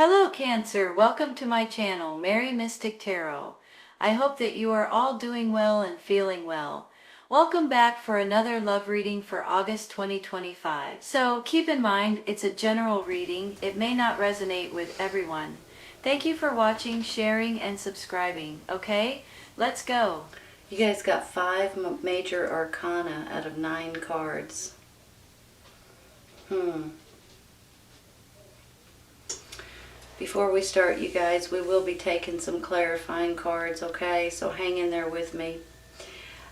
Hello Cancer, welcome to my channel, Mary Mystic Tarot. I hope that you are all doing well and feeling well. Welcome back for another love reading for August 2025. So keep in mind, it's a general reading. It may not resonate with everyone. Thank you for watching, sharing, and subscribing. Okay, let's go. You guys got 5 major arcana out of 9 cards. Before we start, you guys, we will be taking some clarifying cards, okay? So hang in there with me.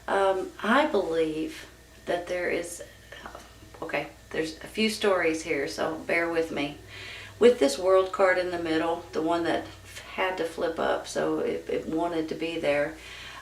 I believe that there's a few stories here, so bear with me. With this World card in the middle, the one that had to flip up, so it wanted to be there,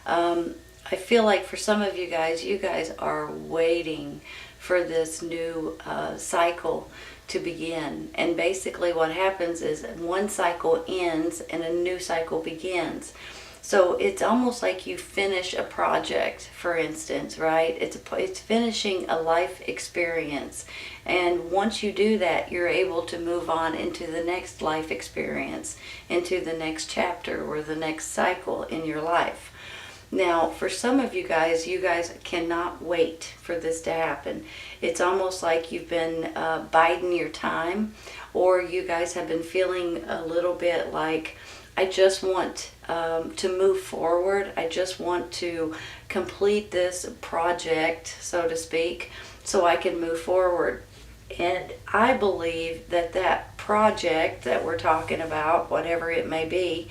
I feel like for some of you guys are waiting for this new cycle to begin. And basically what happens is one cycle ends and a new cycle begins. So it's almost like you finish a project, for instance, right? It's finishing a life experience. And once you do that, you're able to move on into the next life experience, into the next chapter or the next cycle in your life. Now, for some of you guys cannot wait for this to happen. It's almost like you've been biding your time, or you guys have been feeling a little bit like, I just want to move forward. I just want to complete this project, so to speak, so I can move forward. And I believe that that project that we're talking about, whatever it may be,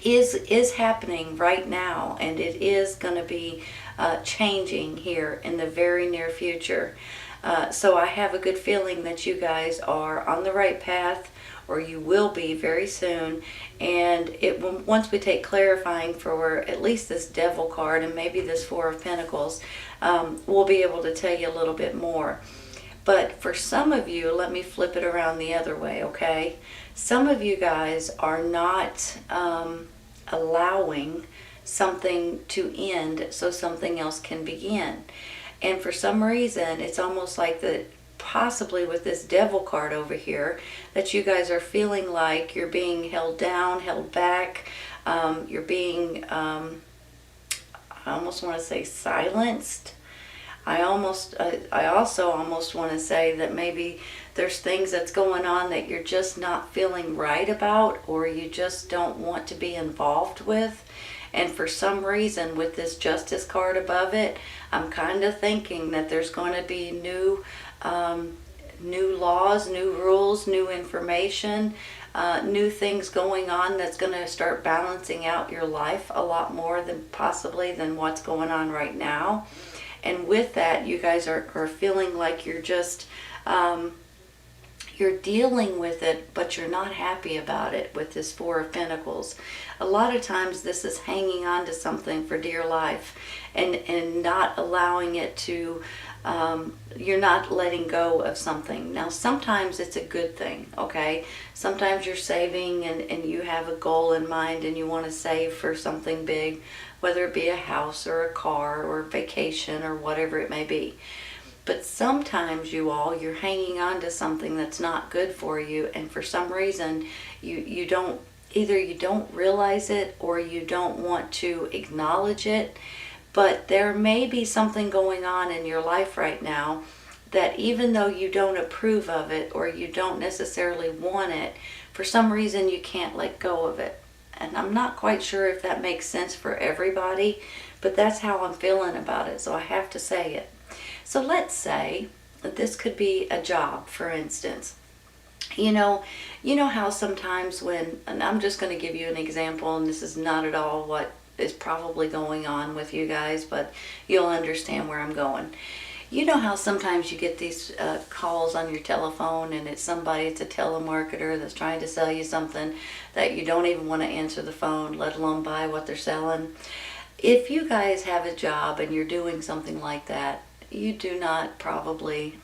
is happening right now, and it is going to be changing here in the very near future. So I have a good feeling that you guys are on the right path, or you will be very soon. And once we take clarifying for at least this Devil card and maybe this Four of Pentacles, we'll be able to tell you a little bit more. But for some of you, let me flip it around the other way, okay? Some of you guys are not allowing something to end so something else can begin. And for some reason, it's almost like that, possibly with this Devil card over here, that you guys are feeling like you're being held down, held back. You're being, I almost want to say, silenced. I also almost want to say that maybe there's things that's going on that you're just not feeling right about, or you just don't want to be involved with. And for some reason, with this Justice card above it, I'm kind of thinking that there's going to be new laws, new rules, new information, new things going on that's going to start balancing out your life a lot more than what's going on right now. And with that, you guys are feeling like you're just, you're dealing with it, but you're not happy about it with this Four of Pentacles. A lot of times this is hanging on to something for dear life and not allowing it to, you're not letting go of something. Now, sometimes it's a good thing, okay? Sometimes you're saving and you have a goal in mind and you want to save for something big, whether it be a house or a car or vacation or whatever it may be. But sometimes you're hanging on to something that's not good for you, and for some reason you don't realize it, or you don't want to acknowledge it. But there may be something going on in your life right now that, even though you don't approve of it or you don't necessarily want it, for some reason you can't let go of it. And I'm not quite sure if that makes sense for everybody, but that's how I'm feeling about it, so I have to say it. So let's say that this could be a job, for instance. You know how sometimes and I'm just going to give you an example, and this is not at all what is probably going on with you guys, but you'll understand where I'm going. You know how sometimes you get these calls on your telephone, and it's a telemarketer that's trying to sell you something that you don't even want to answer the phone, let alone buy what they're selling. If you guys have a job and you're doing something like that, you do not probably,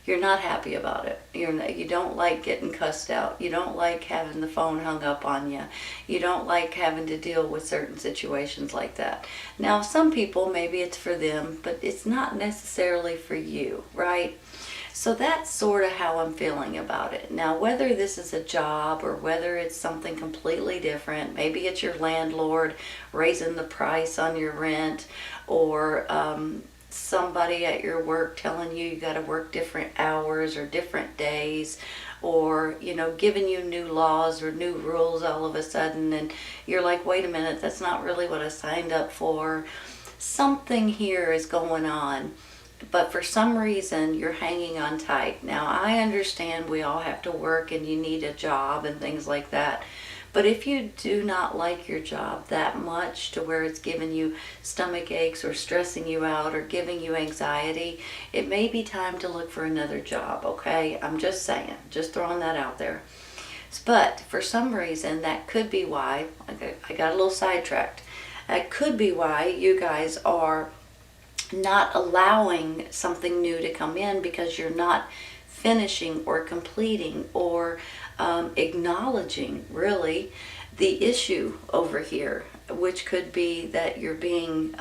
you're not happy about it. You don't like getting cussed out. You don't like having the phone hung up on you. You don't like having to deal with certain situations like that. Now, some people, maybe it's for them, but it's not necessarily for you, right? So that's sort of how I'm feeling about it. Now, whether this is a job or whether it's something completely different, maybe it's your landlord raising the price on your rent, or somebody at your work telling you got to work different hours or different days, or giving you new laws or new rules all of a sudden, and you're like, wait a minute, that's not really what I signed up for. Something here is going on, but for some reason you're hanging on tight. Now, I understand we all have to work and you need a job and things like that. But if you do not like your job that much to where it's giving you stomach aches or stressing you out or giving you anxiety, it may be time to look for another job, okay? I'm just saying, just throwing that out there. But for some reason, that could be why, I got a little sidetracked. That could be why you guys are not allowing something new to come in, because you're not finishing or completing or acknowledging really the issue over here, which could be that you're being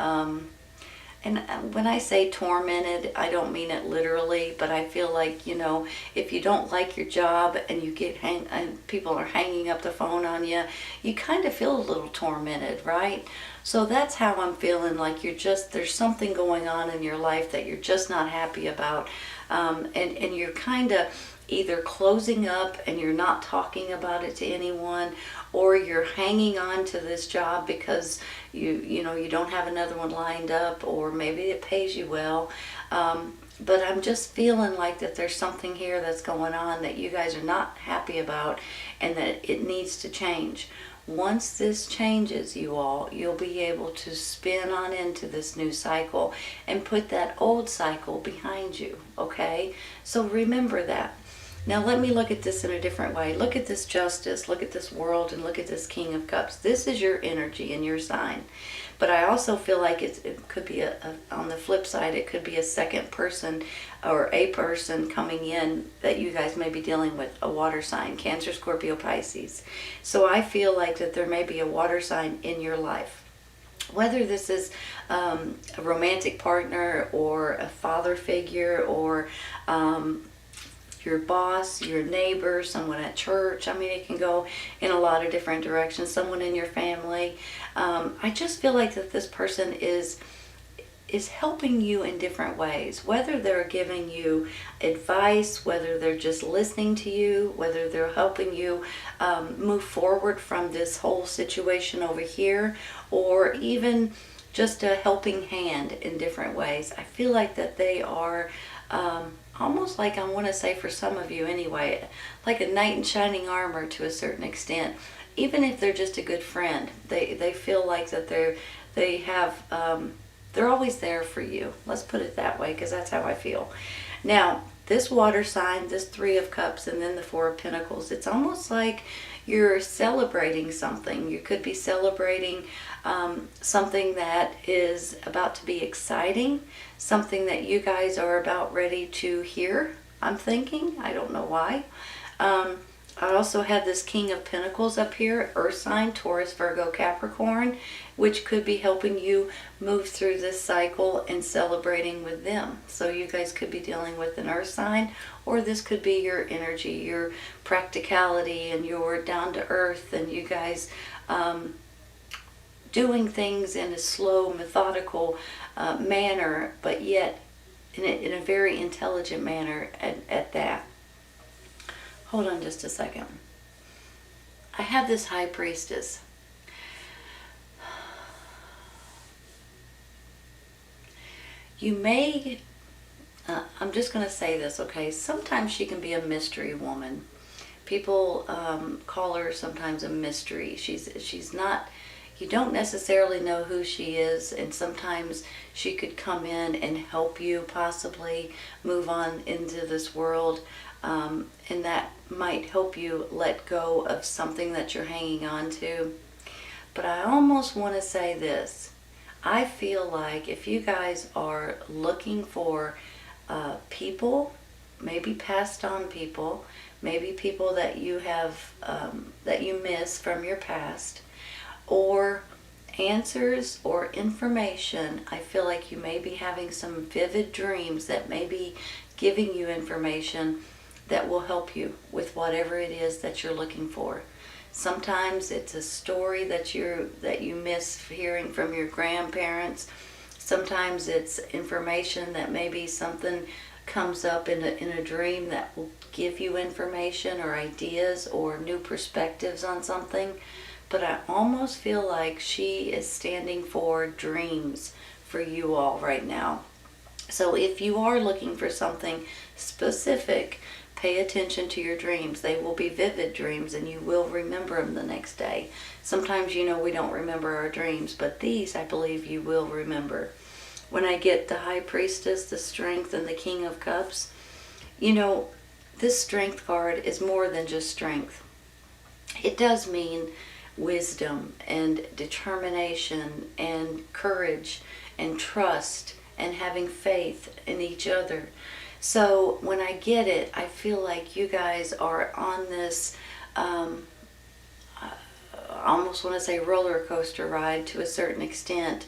and when I say tormented, I don't mean it literally, but I feel like, if you don't like your job and you get and people are hanging up the phone on you, you kind of feel a little tormented, right? So that's how I'm feeling, like there's something going on in your life that you're just not happy about. And you're kind of either closing up and you're not talking about it to anyone, or you're hanging on to this job because you don't have another one lined up, or maybe it pays you well. But I'm just feeling like that there's something here that's going on that you guys are not happy about, and that it needs to change. Once this changes, you'll be able to spin on into this new cycle and put that old cycle behind you, okay? So remember that. Now let me look at this in a different way. Look at this Justice, look at this World, and look at this King of Cups. This is your energy and your sign. But I also feel like it could be on the flip side, it could be a second person or a person coming in that you guys may be dealing with, a water sign, Cancer, Scorpio, Pisces. So I feel like that there may be a water sign in your life. Whether this is a romantic partner or a father figure, or your boss, your neighbor, someone at church. I mean, it can go in a lot of different directions. Someone in your family. I just feel like that this person is helping you in different ways. Whether they're giving you advice, whether they're just listening to you, whether they're helping you move forward from this whole situation over here, or even just a helping hand in different ways. I feel like that they are almost like, I want to say for some of you anyway, like a knight in shining armor to a certain extent. Even if they're just a good friend, they feel like that they're always there for you. Let's put it that way, because that's how I feel. Now, this water sign, this Three of Cups, and then the Four of Pentacles, it's almost like you're celebrating something. You could be celebrating something that is about to be exciting, something that you guys are about ready to hear, I'm thinking. I don't know why. I also have this King of Pentacles up here, Earth sign, Taurus, Virgo, Capricorn, which could be helping you move through this cycle and celebrating with them. So you guys could be dealing with an Earth sign, or this could be your energy, your practicality, and your down to earth, and you guys doing things in a slow, methodical manner, but yet in a very intelligent manner at that. Hold on just a second. I have this High Priestess. You may, I'm just going to say this, okay? Sometimes she can be a mystery woman. People call her sometimes a mystery. She's not, you don't necessarily know who she is, and sometimes she could come in and help you possibly move on into this world. And that might help you let go of something that you're hanging on to. But I almost want to say this. I feel like if you guys are looking for people, maybe passed on people, maybe people that you have, that you miss from your past, or answers or information, I feel like you may be having some vivid dreams that may be giving you information that will help you with whatever it is that you're looking for. Sometimes it's a story that you miss hearing from your grandparents. Sometimes it's information that maybe something comes up in a dream that will give you information or ideas or new perspectives on something. But I almost feel like she is standing for dreams for you all right now. So if you are looking for something specific, pay attention to your dreams. They will be vivid dreams and you will remember them the next day. Sometimes, we don't remember our dreams, but these I believe you will remember. When I get the High Priestess, the Strength, and the King of Cups, this Strength card is more than just strength. It does mean wisdom and determination and courage and trust and having faith in each other. So when I get it, I feel like you guys are on this, I almost want to say roller coaster ride to a certain extent.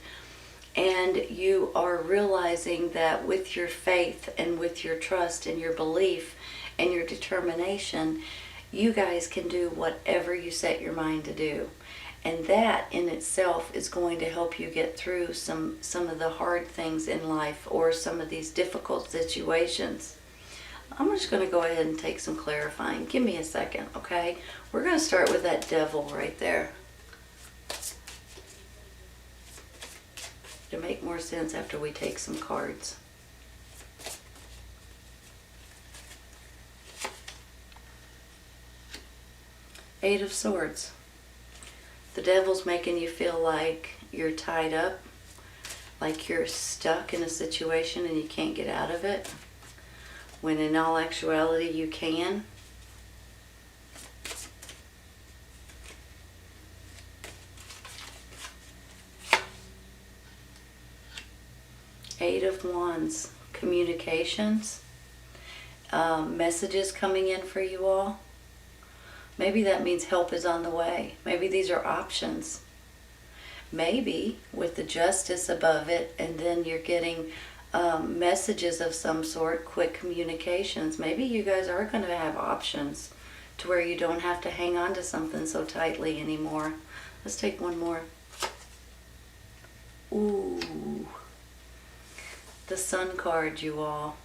And you are realizing that with your faith and with your trust and your belief and your determination, you guys can do whatever you set your mind to do. And that in itself is going to help you get through some of the hard things in life or some of these difficult situations. I'm just going to go ahead and take some clarifying. Give me a second, okay? We're going to start with that Devil right there. It'll make more sense after we take some cards. Eight of Swords. The Devil's making you feel like you're tied up, like you're stuck in a situation and you can't get out of it, when in all actuality you can. Eight of Wands. Communications. Messages coming in for you all. Maybe that means help is on the way. Maybe these are options. Maybe with the Justice above it, and then you're getting messages of some sort, quick communications. Maybe you guys are going to have options to where you don't have to hang on to something so tightly anymore. Let's take one more. Ooh. The Sun card, you all.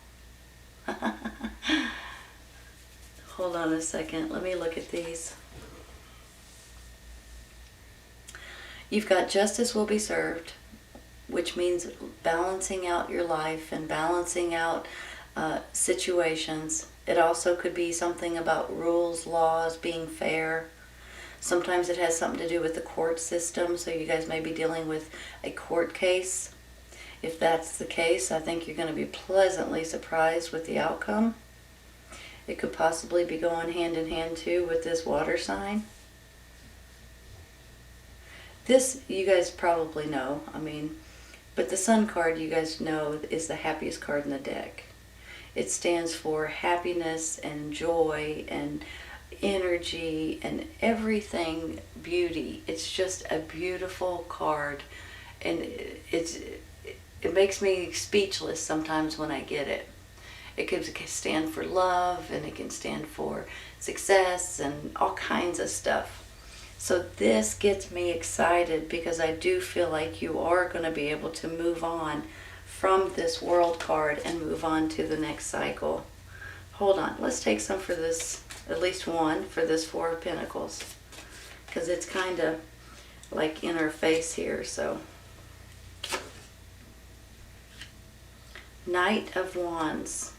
Hold on a second. Let me look at these. You've got Justice will be served, which means balancing out your life and balancing out situations. It also could be something about rules, laws, being fair. Sometimes it has something to do with the court system, so you guys may be dealing with a court case. If that's the case, I think you're going to be pleasantly surprised with the outcome. It could possibly be going hand in hand too with this water sign. This you guys probably know, but the Sun card you guys know is the happiest card in the deck. It stands for happiness and joy and energy and everything beauty. It's just a beautiful card, and it makes me speechless sometimes when I get it. It can stand for love, and it can stand for success and all kinds of stuff. So this gets me excited because I do feel like you are going to be able to move on from this World card and move on to the next cycle. Hold on, let's take some for this, at least one for this Four of Pentacles, because it's kind of like in our face here. So Knight of Wands.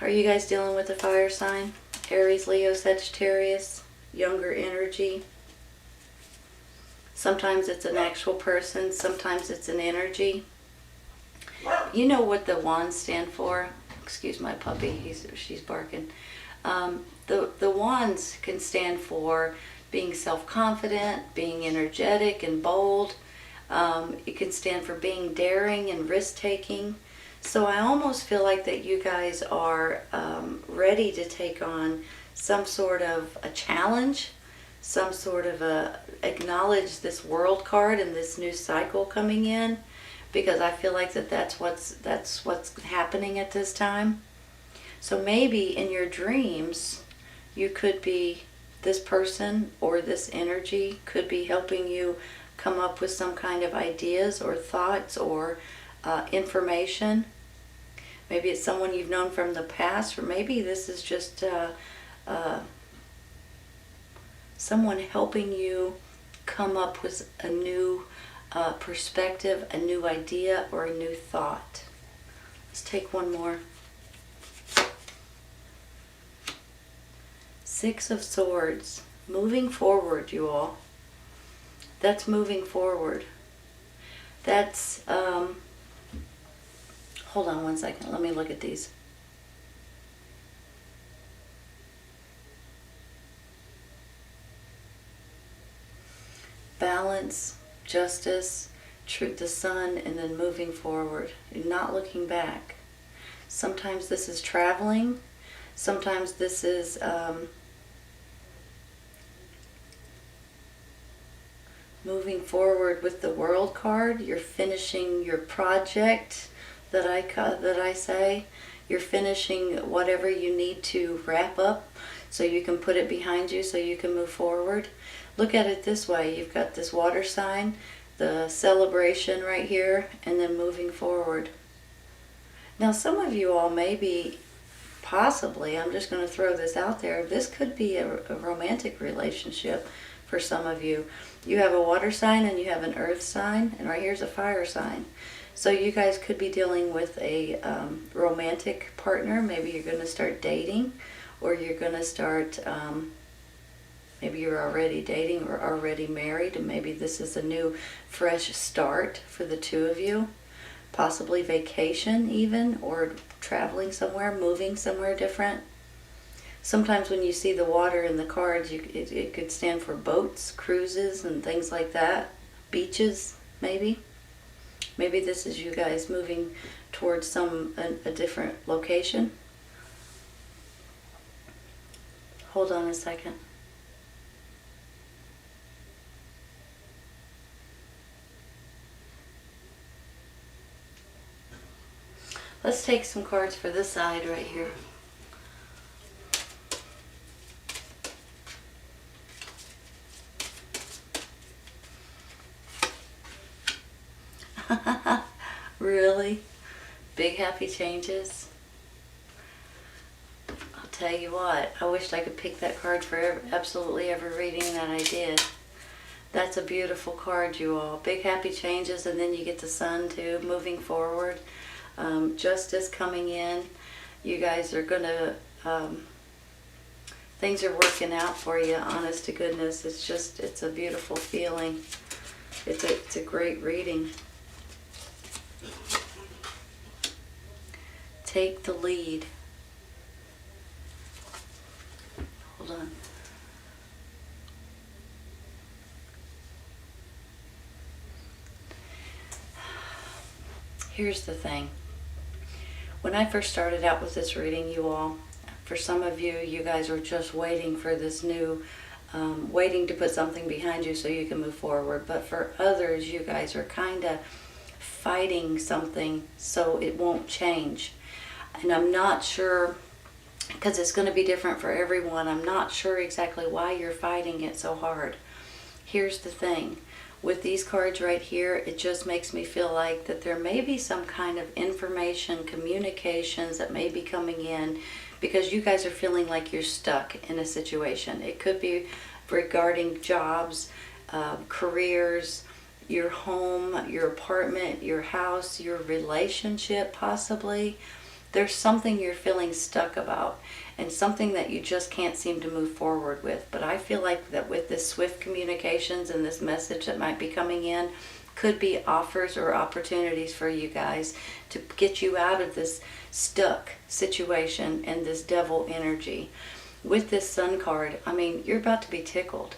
Are you guys dealing with a fire sign? Aries, Leo, Sagittarius, younger energy. Sometimes it's an actual person, sometimes it's an energy. You know what the wands stand for? Excuse my puppy, she's barking. The wands can stand for being self-confident, being energetic and bold. It can stand for being daring and risk-taking. So I almost feel like that you guys are ready to take on some sort of a challenge, some sort of acknowledge this World card and this new cycle coming in. because I feel like that's what's happening at this time. So maybe in your dreams, you could be, this person or this energy could be helping you come up with some kind of ideas or thoughts or information. Maybe it's someone you've known from the past, or maybe this is just someone helping you come up with a new perspective, a new idea, or a new thought. Let's take one more. Six of Swords. Moving forward, you all. That's moving forward. That's, hold on one second. Let me look at these. Balance, justice, truth, the sun, and then moving forward. You're not looking back. Sometimes this is traveling. Sometimes this is moving forward with the World card. You're finishing your project that I say. You're finishing whatever you need to wrap up so you can put it behind you so you can move forward. Look at it this way. You've got this water sign, the celebration right here, and then moving forward. Now some of you all maybe, possibly, I'm just going to throw this out there, this could be a romantic relationship for some of you. You have a water sign and you have an earth sign, and right here's a fire sign. So you guys could be dealing with a romantic partner. Maybe you're going to start dating, or you're going to start, maybe you're already dating or already married, and maybe this is a new fresh start for the two of you. Possibly vacation even, or traveling somewhere, moving somewhere different. Sometimes when you see the water in the cards, it could stand for boats, cruises, and things like that. Beaches, maybe. Maybe this is you guys moving towards a different location. Hold on a second. Let's take some cards for this side right here. Really? Big happy changes? I'll tell you what, I wished I could pick that card for absolutely every reading that I did. That's a beautiful card, you all. Big happy changes, and then you get the sun too, moving forward. Justice coming in. You guys are gonna, things are working out for you, honest to goodness. It's a beautiful feeling. It's a great reading. Take the lead. Hold on. Here's the thing. When I first started out with this reading, you all, for some of you, you guys were just waiting for this new, waiting to put something behind you so you can move forward. But for others, you guys are kind of fighting something so it won't change. And I'm not sure, because it's going to be different for everyone, I'm not sure exactly why you're fighting it so hard. Here's the thing. With these cards right here, it just makes me feel like that there may be some kind of information, communications that may be coming in because you guys are feeling like you're stuck in a situation. It could be regarding jobs, careers, your home, your apartment, your house, your relationship possibly. There's something you're feeling stuck about and something that you just can't seem to move forward with. But I feel like that with this swift communications and this message that might be coming in could be offers or opportunities for you guys to get you out of this stuck situation and this devil energy. With this sun card, I mean, you're about to be tickled.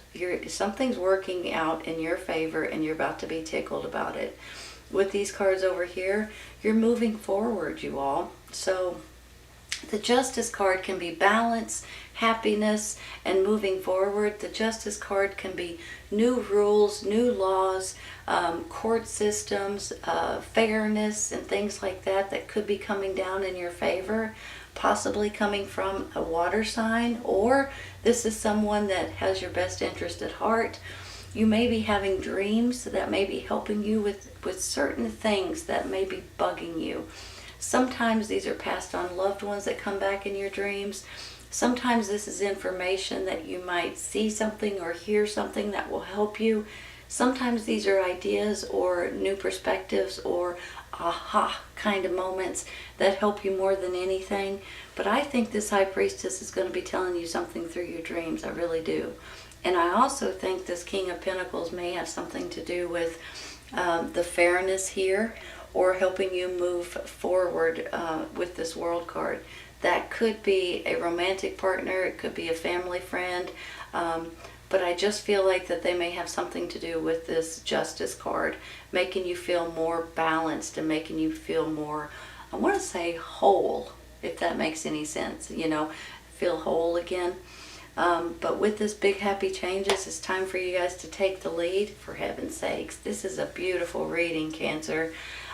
Something's working out in your favor and you're about to be tickled about it. With these cards over here, you're moving forward, you all. So The Justice card can be balance, happiness, and moving forward. The Justice card can be new rules, new laws, court systems, fairness, and things like that that could be coming down in your favor, possibly coming from a water sign, or this is someone that has your best interest at heart. You may be having dreams that may be helping you with certain things that may be bugging you. Sometimes these are passed on loved ones that come back in your dreams. Sometimes this is information that you might see something or hear something that will help you. Sometimes these are ideas or new perspectives or aha kind of moments that help you more than anything. But I think this High Priestess is going to be telling you something through your dreams. I really do. And I also think this King of Pentacles may have something to do with the fairness here, or helping you move forward with this World card. That could be a romantic partner, it could be a family friend, but I just feel like that they may have something to do with this Justice card, making you feel more balanced and making you feel more, I want to say whole, if that makes any sense, you know, feel whole again. But with this big happy changes, it's time for you guys to take the lead, for heaven's sakes. This is a beautiful reading, Cancer.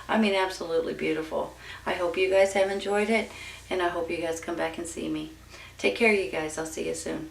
I mean, absolutely beautiful. I hope you guys have enjoyed it, and I hope you guys come back and see me. Take care, you guys. I'll see you soon.